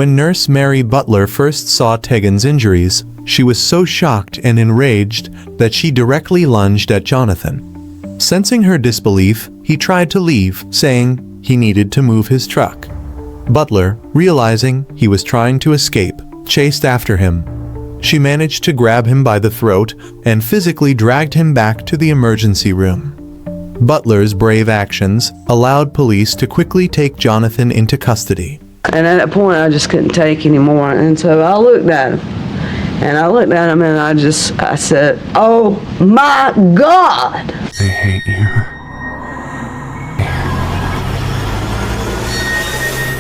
When Nurse Mary Butler first saw Teghan's injuries, she was so shocked and enraged that she directly lunged at Jonathan. Sensing her disbelief, he tried to leave, saying he needed to move his truck. Butler, realizing he was trying to escape, chased after him. She managed to grab him by the throat and physically dragged him back to the emergency room. Butler's brave actions allowed police to quickly take Jonathan into custody. And at that point, I just couldn't take anymore. And so I looked at him. And I looked at him and I said, "Oh my God!" They hate you.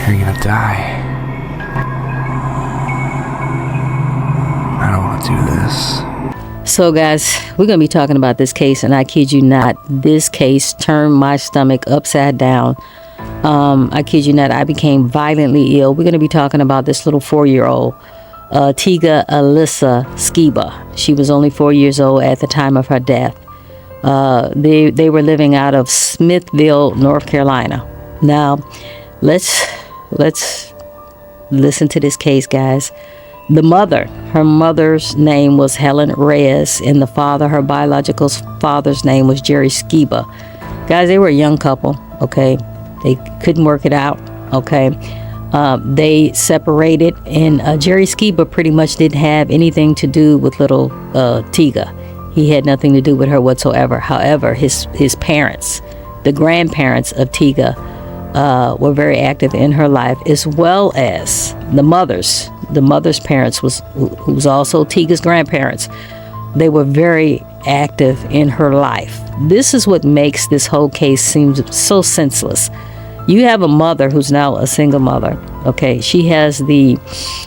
You're gonna die. I don't want to do this. So guys, we're going to be talking about this case, and I kid you not, this case turned my stomach upside down. I kid you not, I became violently ill. We're going to be talking about this little 4-year-old, Teghan Alyssa Skiba. She was only 4 years old at the time of her death. They were living out of Smithville, North Carolina. Now, let's listen to this case, guys. The mother, her mother's name was Helen Reyes, and the father, her biological father's name was Jerry Skiba. Guys, they were a young couple, okay? They couldn't work it out, okay? They separated, and Jerry Skiba pretty much didn't have anything to do with little Teghan. He had nothing to do with her whatsoever. However, his parents, the grandparents of Teghan, were very active in her life, as well as the mother's parents, who was also Teghan's grandparents. They were very active in her life. This is what makes this whole case seem so senseless. You have a mother who's now a single mother, okay? She has the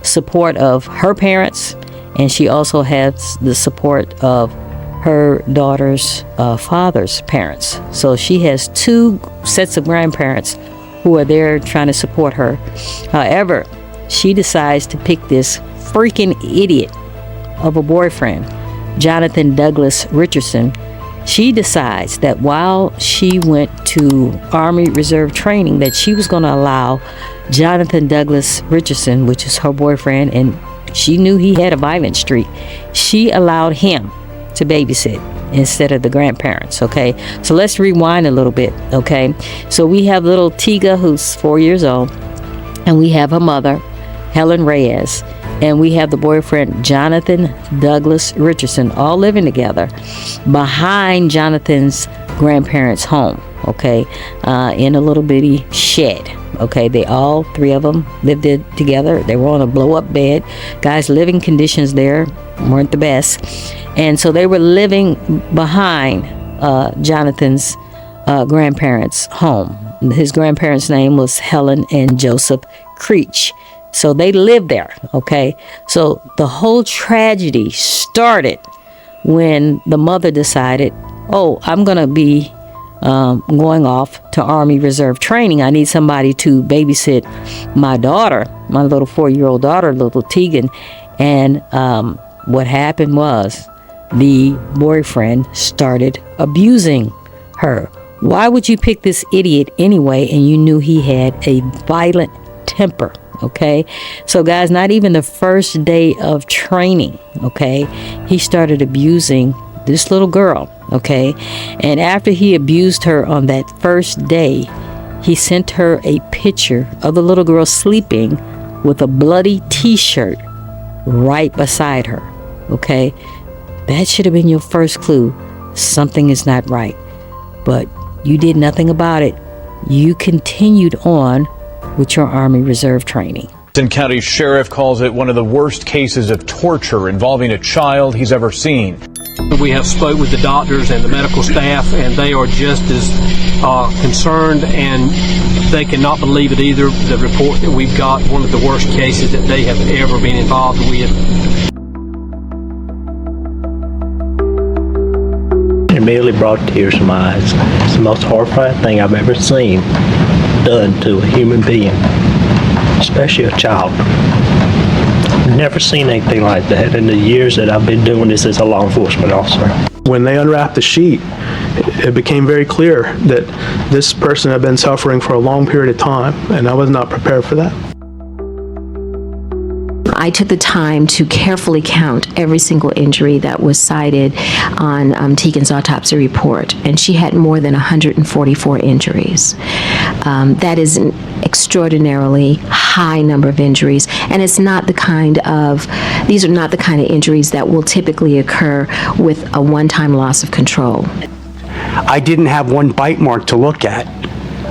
support of her parents, and she also has the support of her daughter's father's parents. So she has 2 sets of grandparents who are there trying to support her. However, she decides to pick this freaking idiot of a boyfriend, Jonathan Douglas Richardson. She decides that while she went to Army Reserve training, that she was going to allow Jonathan Douglas Richardson, which is her boyfriend, and she knew he had a violent streak, she allowed him to babysit instead of the grandparents, okay? So let's rewind a little bit, okay? So we have little Teghan, who's 4 years old, and we have her mother, Helen Reyes, and we have the boyfriend, Jonathan Douglas Richardson, all living together behind Jonathan's grandparents' home, okay, in a little bitty shed, okay? They all 3 of them lived there together. They were on a blow-up bed. Guys, living conditions there weren't the best. And so they were living behind Jonathan's grandparents' home. His grandparents' name was Helen and Joseph Creech. So they lived there, okay? So the whole tragedy started when the mother decided, oh, I'm going to be going off to Army Reserve training. I need somebody to babysit my daughter, my little 4-year-old daughter, little Teghan. And what happened was the boyfriend started abusing her. Why would you pick this idiot anyway, and you knew he had a violent temper? Okay, so guys, not even the first day of training, okay, he started abusing this little girl, okay? And after he abused her on that first day, he sent her a picture of the little girl sleeping with a bloody t-shirt right beside her, okay? That should have been your first clue. Something is not right. But you did nothing about it. You continued on with your Army Reserve training. Richardson County Sheriff calls it one of the worst cases of torture involving a child he's ever seen. We have spoke with the doctors and the medical staff, and they are just as concerned, and they cannot believe it either. The report that we've got, one of the worst cases that they have ever been involved with. It immediately brought tears to my eyes. It's the most horrifying thing I've ever seen done to a human being, especially a child. I've never seen anything like that in the years that I've been doing this as a law enforcement officer. When they unwrapped the sheet, it became very clear that this person had been suffering for a long period of time, and I was not prepared for that. I took the time to carefully count every single injury that was cited on Teghan's autopsy report, and she had more than 144 injuries. That is an extraordinarily high number of injuries, and these are not the kind of injuries that will typically occur with a one-time loss of control. I didn't have one bite mark to look at.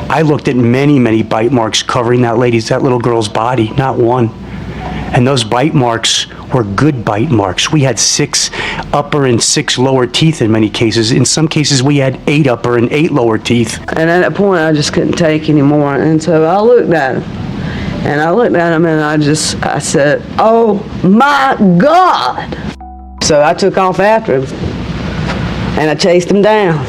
I looked at many, many bite marks covering that little girl's body, not one. And those bite marks were good bite marks. We had 6 upper and 6 lower teeth in many cases. In some cases, we had 8 upper and 8 lower teeth. And at that point, I just couldn't take anymore. And so I looked at him. And I said, oh my God. So I took off after him. And I chased him down.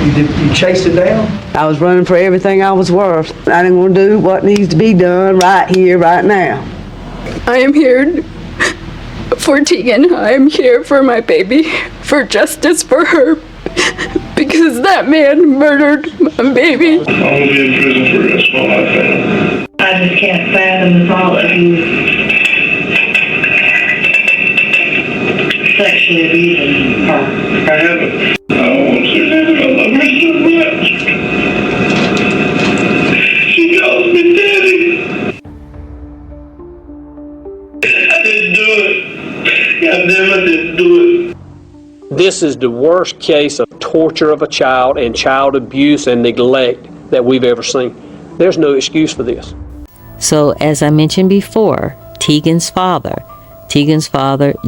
You chased him down? I was running for everything I was worth. I didn't want to do what needs to be done right here, right now. I am here for Teghan. I am here for my baby, for justice for her, because that man murdered my baby. I will be in prison for the rest of my life. I just can't fathom the thought of you sexually abusing her. I haven't. I don't want to do that. I love her so much. She calls me daddy. I didn't do it. I never did do it. This is the worst case of torture of a child and child abuse and neglect that we've ever seen. There's no excuse for this. So, as I mentioned before, Teghan's father,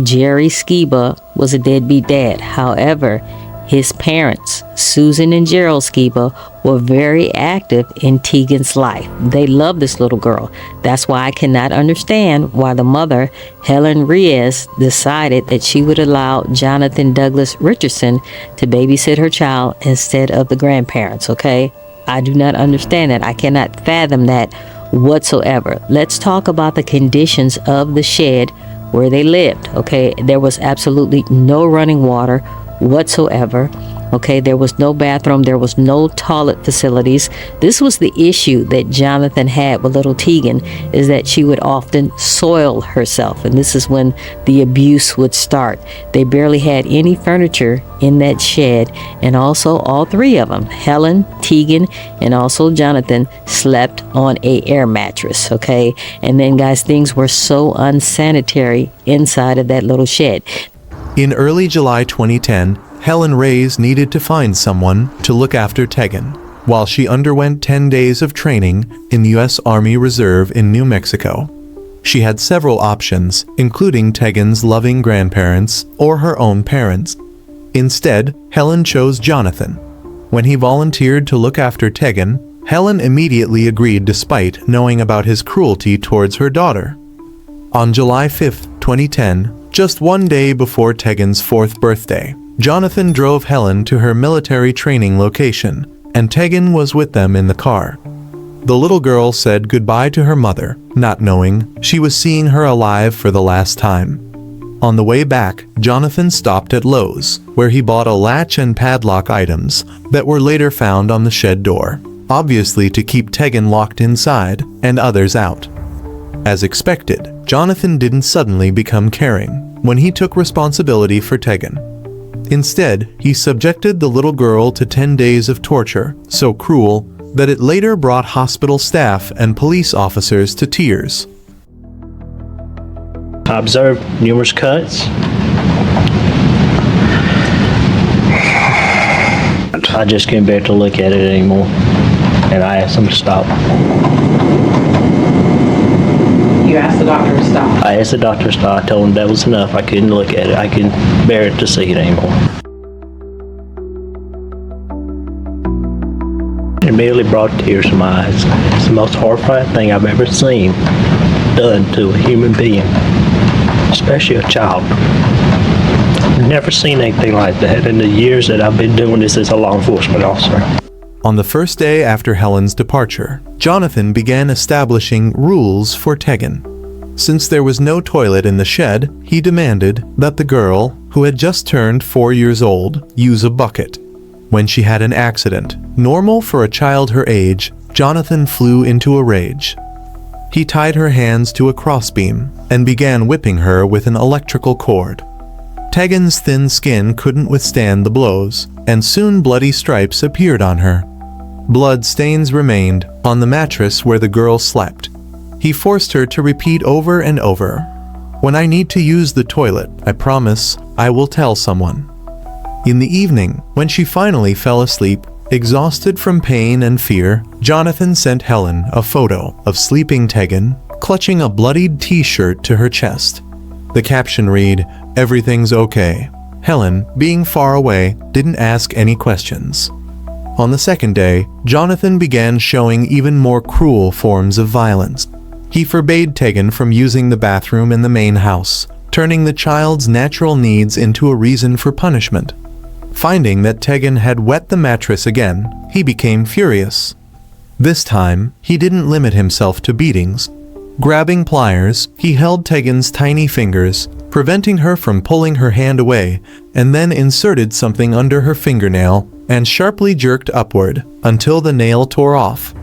Jerry Skiba, was a deadbeat dad. However, his parents, Susan and Gerald Skiba, were very active in Teghan's life. They loved this little girl. That's why I cannot understand why the mother, Helen Reyes, decided that she would allow Jonathan Douglas Richardson to babysit her child instead of the grandparents, okay? I do not understand that. I cannot fathom that whatsoever. Let's talk about the conditions of the shed where they lived, okay? There was absolutely no running water whatsoever. Okay, there was no bathroom, there was no toilet facilities. This was the issue that Jonathan had with little Teghan, is that she would often soil herself, and this is when the abuse would start. They barely had any furniture in that shed, and also all 3 of them, Helen, Teghan, and also Jonathan, slept on a air mattress, okay? And then, guys, things were so unsanitary inside of that little shed. In early July 2010, Helen Reyes needed to find someone to look after Teghan, while she underwent 10 days of training in the U.S. Army Reserve in New Mexico. She had several options, including Teghan's loving grandparents or her own parents. Instead, Helen chose Jonathan. When he volunteered to look after Teghan, Helen immediately agreed despite knowing about his cruelty towards her daughter. On July 5, 2010, just one day before Teghan's 4th birthday, Jonathan drove Helen to her military training location, and Teghan was with them in the car. The little girl said goodbye to her mother, not knowing she was seeing her alive for the last time. On the way back, Jonathan stopped at Lowe's, where he bought a latch and padlock items that were later found on the shed door, obviously to keep Teghan locked inside and others out. As expected, Jonathan didn't suddenly become caring when he took responsibility for Teghan. Instead, he subjected the little girl to 10 days of torture, so cruel that it later brought hospital staff and police officers to tears. I observed numerous cuts. I just couldn't bear to look at it anymore, and I asked him to stop. You asked the doctor to stop? I asked the doctor to stop. I told him that was enough. I couldn't look at it. I couldn't bear it to see it anymore. It immediately brought tears to my eyes. It's the most horrifying thing I've ever seen done to a human being, especially a child. I've never seen anything like that in the years that I've been doing this as a law enforcement officer. On the first day after Helen's departure, Jonathan began establishing rules for Teghan. Since there was no toilet in the shed, he demanded that the girl, who had just turned 4 years old, use a bucket. When she had an accident, normal for a child her age, Jonathan flew into a rage. He tied her hands to a crossbeam and began whipping her with an electrical cord. Teghan's thin skin couldn't withstand the blows, and soon bloody stripes appeared on her. Blood stains remained on the mattress where the girl slept. He forced her to repeat over and over, "When I need to use the toilet, I promise I will tell someone." In the evening, when she finally fell asleep, exhausted from pain and fear, Jonathan sent Helen a photo of sleeping Teghan, clutching a bloodied t-shirt to her chest. The caption read, "Everything's okay." Helen, being far away, didn't ask any questions. On the second day, Jonathan began showing even more cruel forms of violence. He forbade Teghan from using the bathroom in the main house, turning the child's natural needs into a reason for punishment. Finding that Teghan had wet the mattress again, he became furious. This time, he didn't limit himself to beatings. Grabbing pliers, he held Teghan's tiny fingers, preventing her from pulling her hand away, and then inserted something under her fingernail and sharply jerked upward until the nail tore off.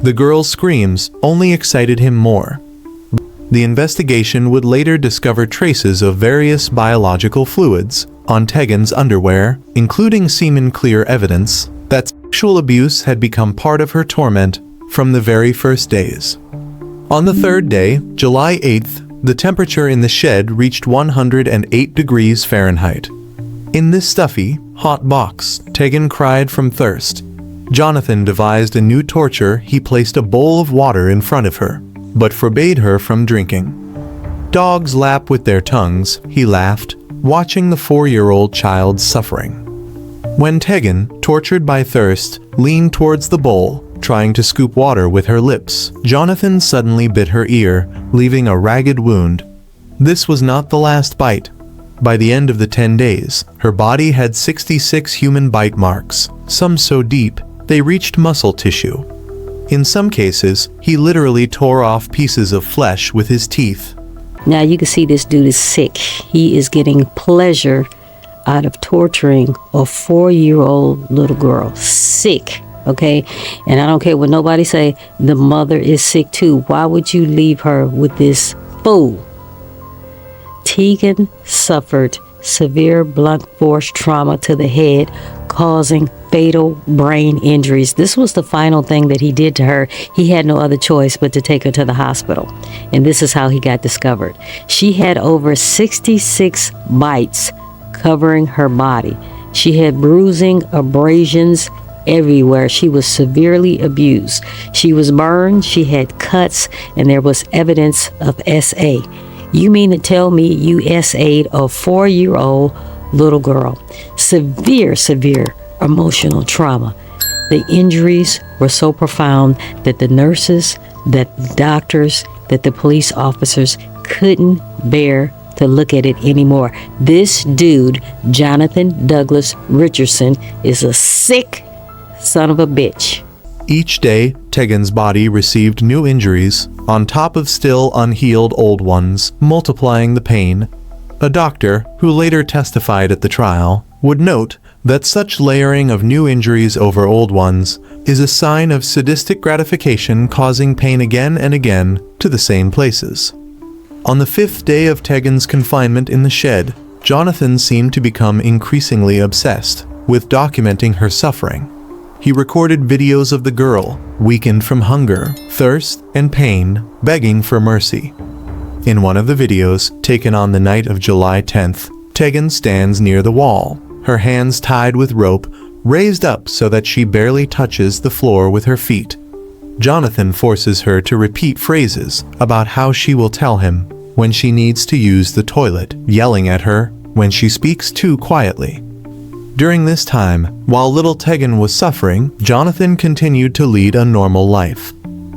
The girl's screams only excited him more. The investigation would later discover traces of various biological fluids on Teghan's underwear, including semen-clear evidence that sexual abuse had become part of her torment from the very first days. On the third day, July 8th, the temperature in the shed reached 108 degrees Fahrenheit. In this stuffy, hot box, Teghan cried from thirst. Jonathan devised a new torture. He placed a bowl of water in front of her, but forbade her from drinking. Dogs lap with their tongues, he laughed, watching the 4-year-old child's suffering. When Teghan, tortured by thirst, leaned towards the bowl, trying to scoop water with her lips, Jonathan suddenly bit her ear, leaving a ragged wound. This was not the last bite. By the end of the 10 days, her body had 66 human bite marks, some so deep they reached muscle tissue. In some cases, he literally tore off pieces of flesh with his teeth. Now you can see this dude is sick. He is getting pleasure out of torturing a 4-year-old little girl. Sick, okay? And I don't care what nobody say, the mother is sick too. Why would you leave her with this fool? Teghan suffered severe blunt force trauma to the head, causing fatal brain injuries. This was the final thing that he did to her. He had no other choice but to take her to the hospital. And this is how he got discovered. She had over 66 bites covering her body. She had bruising, abrasions everywhere. She was severely abused. She was burned, she had cuts, and there was evidence of SA. You mean to tell me you SA'd a 4-year-old little girl? Severe emotional trauma. The injuries were so profound that the nurses, that the doctors, that the police officers couldn't bear to look at it anymore. This dude, Jonathan Douglas Richardson, is a sick son of a bitch. Each day, Teghan's body received new injuries, on top of still unhealed old ones, multiplying the pain. A doctor, who later testified at the trial, would note that such layering of new injuries over old ones is a sign of sadistic gratification causing pain again and again to the same places. On the 5th day of Teghan's confinement in the shed, Jonathan seemed to become increasingly obsessed with documenting her suffering. He recorded videos of the girl, weakened from hunger, thirst, and pain, begging for mercy. In one of the videos, taken on the night of July 10th, Teghan stands near the wall, her hands tied with rope, raised up so that she barely touches the floor with her feet. Jonathan forces her to repeat phrases about how she will tell him when she needs to use the toilet, yelling at her when she speaks too quietly. During this time, while little Teghan was suffering, Jonathan continued to lead a normal life.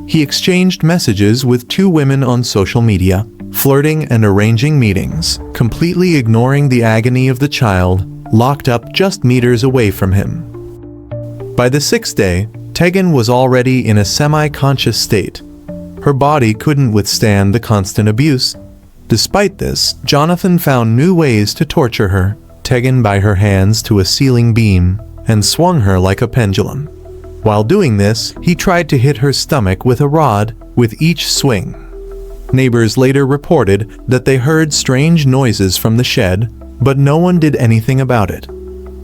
He exchanged messages with 2 women on social media, flirting and arranging meetings, completely ignoring the agony of the child locked up just meters away from him. By the 6th day, Teghan was already in a semi-conscious state. Her body couldn't withstand the constant abuse. Despite this, Jonathan found new ways to torture her, Teghan by her hands to a ceiling beam, and swung her like a pendulum. While doing this, he tried to hit her stomach with a rod with each swing. Neighbors later reported that they heard strange noises from the shed, but no one did anything about it.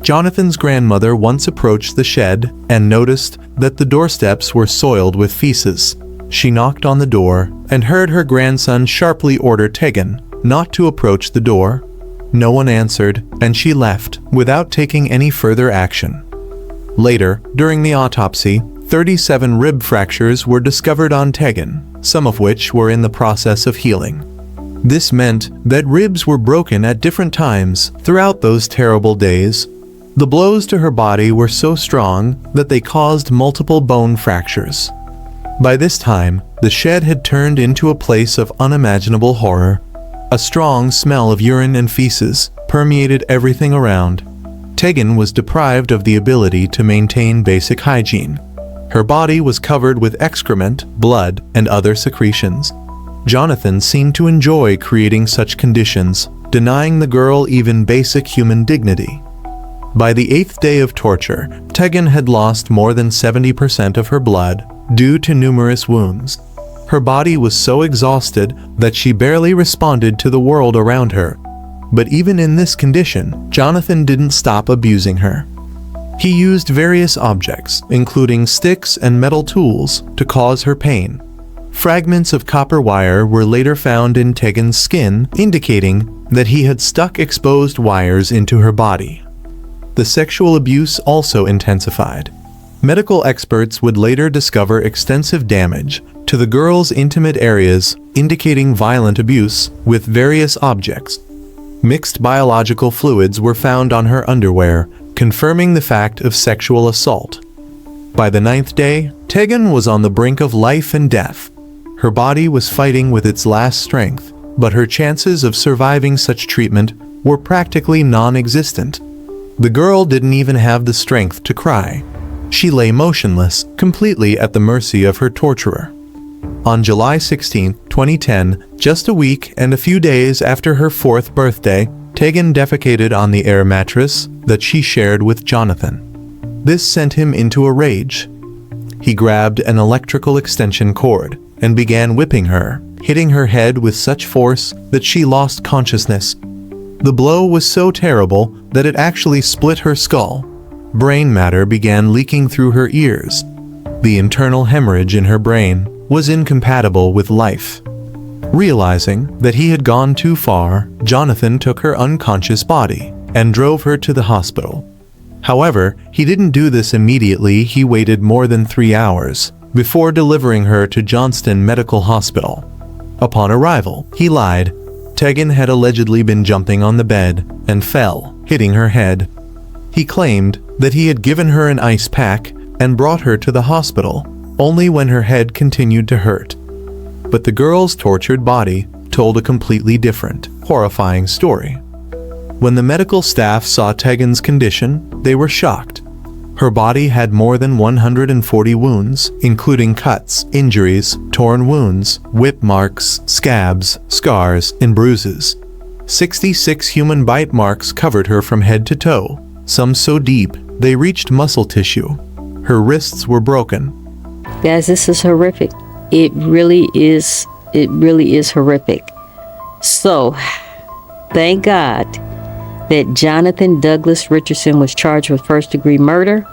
Jonathan's grandmother once approached the shed and noticed that the doorsteps were soiled with feces. She knocked on the door and heard her grandson sharply order Teghan not to approach the door. No one answered, and she left without taking any further action. Later, during the autopsy, 37 rib fractures were discovered on Teghan, some of which were in the process of healing. This meant that ribs were broken at different times throughout those terrible days. The blows to her body were so strong that they caused multiple bone fractures. By this time, the shed had turned into a place of unimaginable horror. A strong smell of urine and feces permeated everything around. Teghan was deprived of the ability to maintain basic hygiene. Her body was covered with excrement, blood, and other secretions. Jonathan seemed to enjoy creating such conditions, denying the girl even basic human dignity. By the 8th day of torture, Teghan had lost more than 70% of her blood due to numerous wounds. Her body was so exhausted that she barely responded to the world around her. But even in this condition, Jonathan didn't stop abusing her. He used various objects, including sticks and metal tools, to cause her pain. Fragments of copper wire were later found in Teghan's skin, indicating that he had stuck exposed wires into her body. The sexual abuse also intensified. Medical experts would later discover extensive damage to the girl's intimate areas, indicating violent abuse with various objects. Mixed biological fluids were found on her underwear, confirming the fact of sexual assault. By the 9th day, Teghan was on the brink of life and death. Her body was fighting with its last strength, but her chances of surviving such treatment were practically non-existent. The girl didn't even have the strength to cry. She lay motionless, completely at the mercy of her torturer. On July 16, 2010, just a week and a few days after her 4th birthday, Teghan defecated on the air mattress that she shared with Jonathan. This sent him into a rage. He grabbed an electrical extension cord and began whipping her, hitting her head with such force that she lost consciousness. The blow was so terrible that it actually split her skull. Brain matter began leaking through her ears. The internal hemorrhage in her brain was incompatible with life. Realizing that he had gone too far, Jonathan took her unconscious body and drove her to the hospital. However, he didn't do this immediately. He waited more than 3 hours before delivering her to Johnston Medical Hospital. Upon arrival, he lied. Teghan had allegedly been jumping on the bed and fell, hitting her head. He claimed that he had given her an ice pack and brought her to the hospital only when her head continued to hurt. But the girl's tortured body told a completely different, horrifying story. When the medical staff saw Teghan's condition, they were shocked. Her body had more than 140 wounds, including cuts, injuries, torn wounds, whip marks, scabs, scars, and bruises. 66 human bite marks covered her from head to toe, some so deep they reached muscle tissue. Her wrists were broken. Guys, this is horrific. It really is horrific. So, thank God that Jonathan Douglas Richardson was charged with first-degree murder,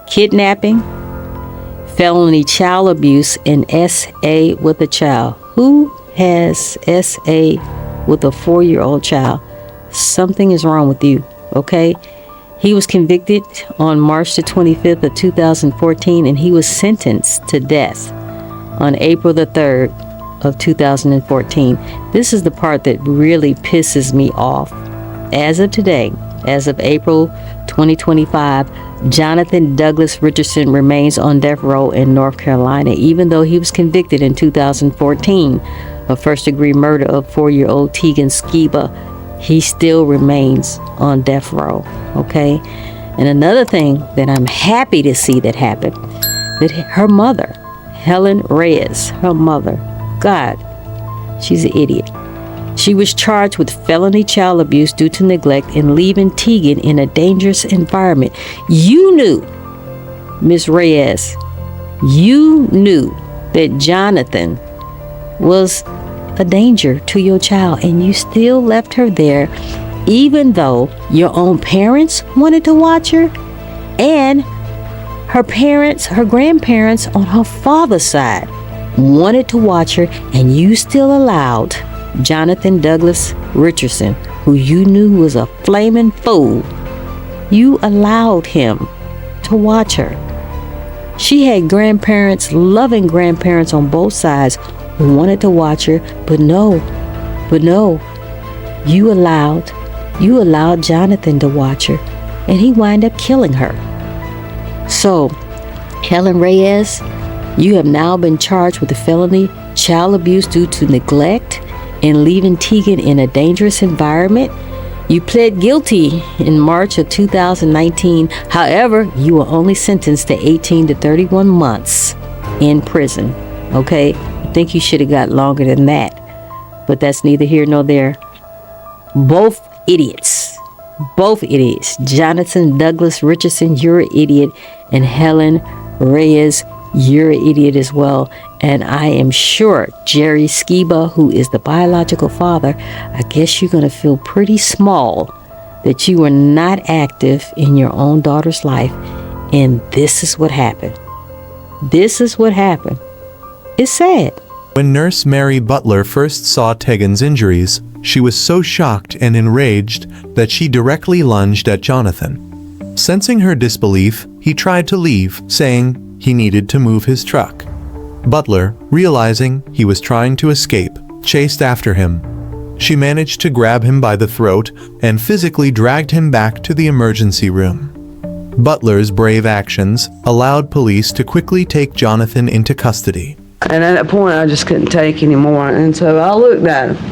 kidnapping, felony child abuse, and SA with a child. Who has SA with a 4-year-old child? Something is wrong with you, okay? He was convicted on March the 25th of 2014, and he was sentenced to death on April the 3rd of 2014. This is the part that really pisses me off. As of today, as of April 2025, Jonathan Douglas Richardson remains on death row in North Carolina, even though he was convicted in 2014 of first-degree murder of 4-year-old Teghan Skiba. He still remains on death row, okay? And another thing that I'm happy to see that happened, that her mother, Helen Reyes, her mother, God, she's an idiot. She was charged with felony child abuse due to neglect and leaving Teghan in a dangerous environment. You knew Miss Reyes, you knew that Jonathan was a danger to your child, and you still left her there, even though your own parents wanted to watch her, and her parents, her grandparents on her father's side wanted to watch her, and you still allowed Jonathan Douglas Richardson, who you knew was a flaming fool, you allowed him to watch her. She had grandparents, loving grandparents on both sides who wanted to watch her, but no, you allowed Jonathan to watch her, and he wound up killing her. So, Helen Reyes, you have now been charged with a felony child abuse due to neglect and leaving Teghan in a dangerous environment. You pled guilty in March of 2019. However, you were only sentenced to 18 to 31 months in prison. Okay? I think you should have got longer than that. But that's neither here nor there. Both idiots. Jonathan Douglas Richardson, you're an idiot. And Helen Reyes, you're an idiot as well. And I am sure Jerry Skiba, who is the biological father, I guess you're going to feel pretty small that you were not active in your own daughter's life. And this is what happened. It's sad. When Nurse Mary Butler first saw Teghan's injuries, she was so shocked and enraged that she directly lunged at Jonathan. Sensing her disbelief, he tried to leave, saying he needed to move his truck. Butler, realizing he was trying to escape, chased after him. She managed to grab him by the throat and physically dragged him back to the emergency room. Butler's brave actions allowed police to quickly take Jonathan into custody. And at that point, I just couldn't take anymore. And so I looked at him.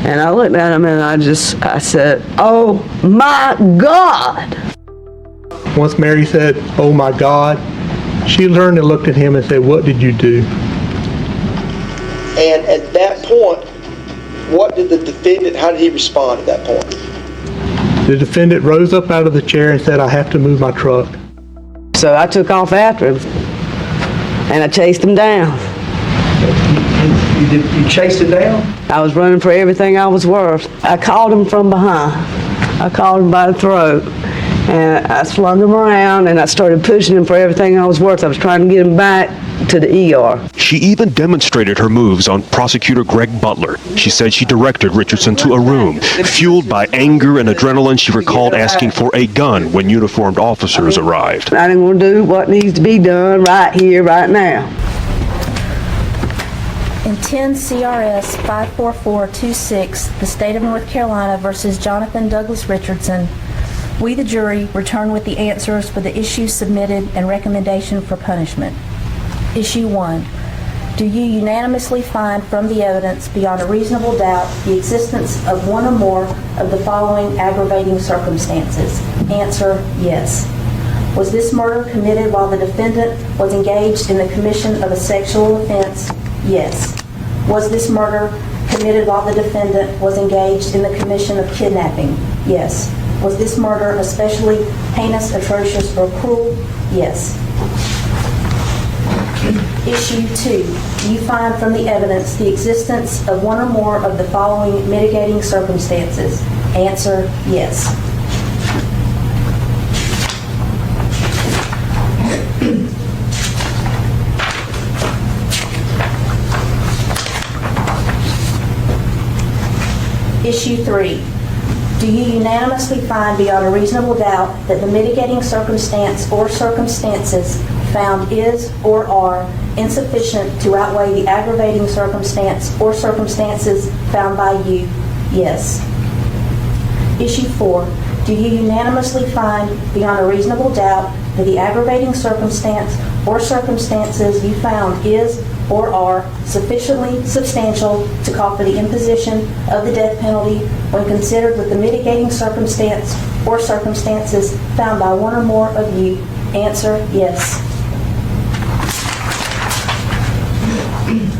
And I said, oh my God. Once Mary said, oh my God, she turned and looked at him and said, what did you do? And at that point, what did the defendant, how did he respond at that point? The defendant rose up out of the chair and said, I have to move my truck. So I took off after him, and I chased him down. You chased him down? I was running for everything I was worth. I called him from behind. I called him by the throat, and I slung him around, and I started pushing him for everything I was worth. I was trying to get him back to the ER. She even demonstrated her moves on prosecutor Greg Butler. She said she directed Richardson to a room. Fueled by anger and adrenaline, she recalled asking for a gun when uniformed officers arrived. I didn't want to do what needs to be done right here, right now. In 10 CRS 54426, the state of North Carolina versus Jonathan Douglas Richardson, we the jury return with the answers for the issues submitted and recommendation for punishment. Issue 1. Do you unanimously find from the evidence beyond a reasonable doubt the existence of one or more of the following aggravating circumstances? Answer, yes. Was this murder committed while the defendant was engaged in the commission of a sexual offense? Yes. Was this murder committed while the defendant was engaged in the commission of kidnapping? Yes. Was this murder especially heinous, atrocious, or cruel? Yes. Issue 2. Do you find from the evidence the existence of one or more of the following mitigating circumstances? Answer, yes. Issue 3. Do you unanimously find beyond a reasonable doubt that the mitigating circumstance or circumstances found is or are insufficient to outweigh the aggravating circumstance or circumstances found by you? Yes. Issue 4. Do you unanimously find beyond a reasonable doubt that the aggravating circumstance or circumstances you found is or are sufficiently substantial to call for the imposition of the death penalty when considered with the mitigating circumstance or circumstances found by one or more of you? Answer, yes.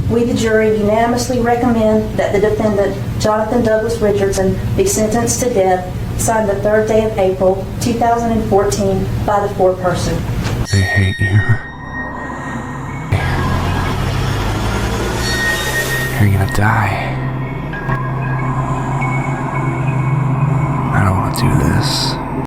We, the jury, unanimously recommend that the defendant, Jonathan Douglas Richardson, be sentenced to death, signed the 3rd day of April, 2014, by the foreperson. They hate you. You're gonna die. I don't want to do this.